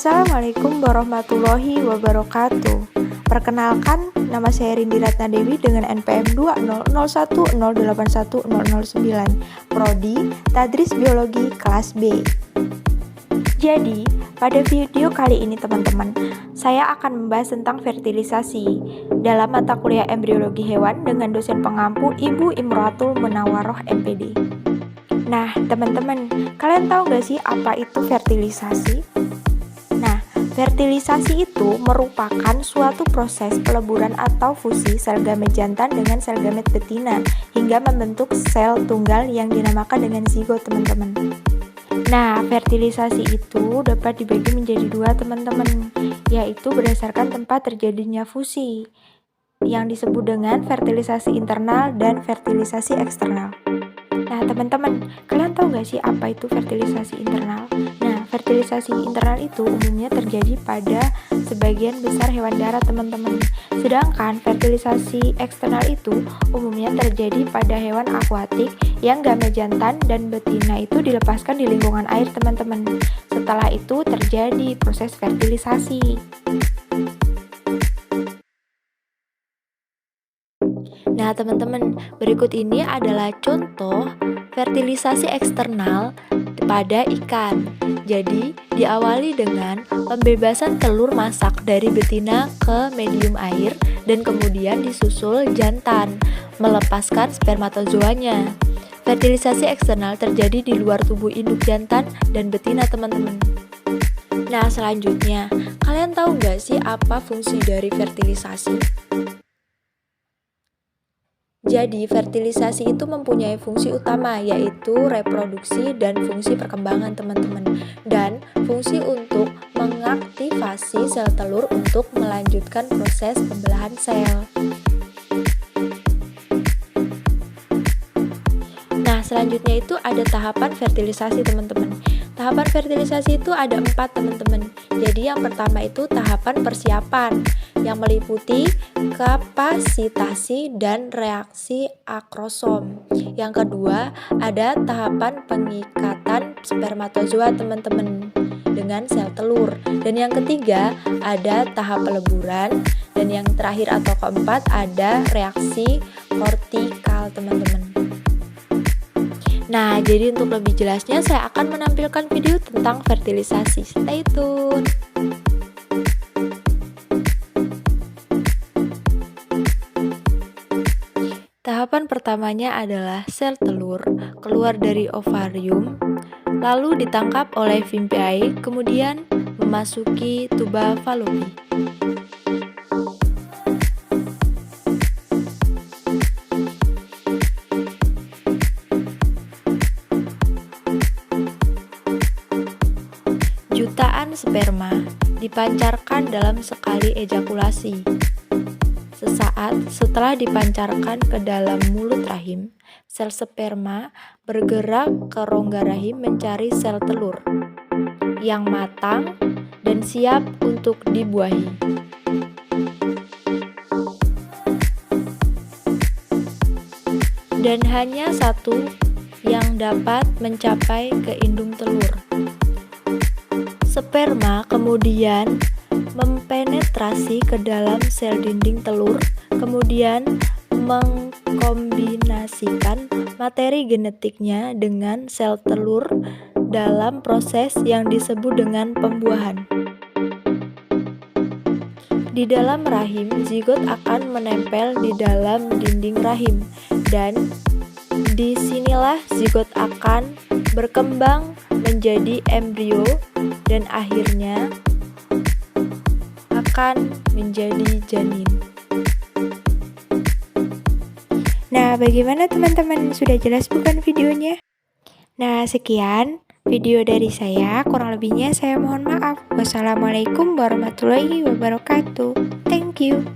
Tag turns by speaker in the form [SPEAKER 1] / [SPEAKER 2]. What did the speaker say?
[SPEAKER 1] Assalamualaikum warahmatullahi wabarakatuh. Perkenalkan, nama saya Rindi Ratna Dewi dengan NPM 20010810009, Prodi Tadris Biologi kelas B. Jadi, pada video kali ini teman-teman, saya akan membahas tentang fertilisasi dalam mata kuliah embriologi hewan dengan dosen pengampu Ibu Imroatul Munawaroh MPD. Nah, teman-teman, kalian tahu gak sih apa itu fertilisasi? Nah, fertilisasi itu merupakan suatu proses peleburan atau fusi sel gamet jantan dengan sel gamet betina hingga membentuk sel tunggal yang dinamakan dengan zigot, teman-teman. Nah, fertilisasi itu dapat dibagi menjadi dua, teman-teman, yaitu berdasarkan tempat terjadinya fusi, yang disebut dengan fertilisasi internal dan fertilisasi eksternal. Nah, teman-teman, kalian tahu gak sih apa itu fertilisasi internal? Nah, fertilisasi internal itu umumnya terjadi pada sebagian besar hewan darat, teman-teman. Sedangkan fertilisasi eksternal itu umumnya terjadi pada hewan akuatik yang gamet jantan dan betina itu dilepaskan di lingkungan air, teman-teman. Setelah itu terjadi proses fertilisasi. Nah, teman-teman, berikut ini adalah contoh fertilisasi eksternal pada ikan. Jadi, diawali dengan pembebasan telur masak dari betina ke medium air dan kemudian disusul jantan melepaskan spermatozoanya. Fertilisasi eksternal terjadi di luar tubuh induk jantan dan betina, teman-teman. Nah, selanjutnya, kalian tahu nggak sih apa fungsi dari fertilisasi? Jadi, fertilisasi itu mempunyai fungsi utama, yaitu reproduksi dan fungsi perkembangan, teman-teman. Dan fungsi untuk mengaktifasi sel telur untuk melanjutkan proses pembelahan sel. Nah, selanjutnya itu ada tahapan fertilisasi, teman-teman. Tahapan fertilisasi itu ada 4, teman-teman. Jadi yang pertama itu tahapan persiapan yang meliputi kapasitasi dan reaksi akrosom. Yang kedua ada tahapan pengikatan spermatozoa, teman-teman, dengan sel telur. Dan yang ketiga ada tahap peleburan. Dan yang terakhir atau keempat ada reaksi kortikal, teman-teman. Nah, jadi untuk lebih jelasnya saya akan menampilkan video tentang fertilisasi. Stay tune. Tahapan pertamanya adalah sel telur keluar dari ovarium, lalu ditangkap oleh Vimpiae, kemudian memasuki tuba Fallopi. Jutaan sperma dipancarkan dalam sekali ejakulasi. Sesaat setelah dipancarkan ke dalam mulut rahim, sel sperma bergerak ke rongga rahim mencari sel telur yang matang dan siap untuk dibuahi. Dan hanya satu yang dapat mencapai ke indung telur. Sperma kemudian mempenetrasi ke dalam sel dinding telur, kemudian mengkombinasikan materi genetiknya dengan sel telur dalam proses yang disebut dengan pembuahan. Di dalam rahim, zigot akan menempel di dalam dinding rahim, dan disinilah zigot akan berkembang menjadi embrio dan akhirnya akan menjadi janin. Nah, bagaimana teman-teman? Sudah jelas bukan videonya? Nah, sekian video dari saya. Kurang lebihnya saya mohon maaf. Wassalamualaikum warahmatullahi wabarakatuh. Thank you.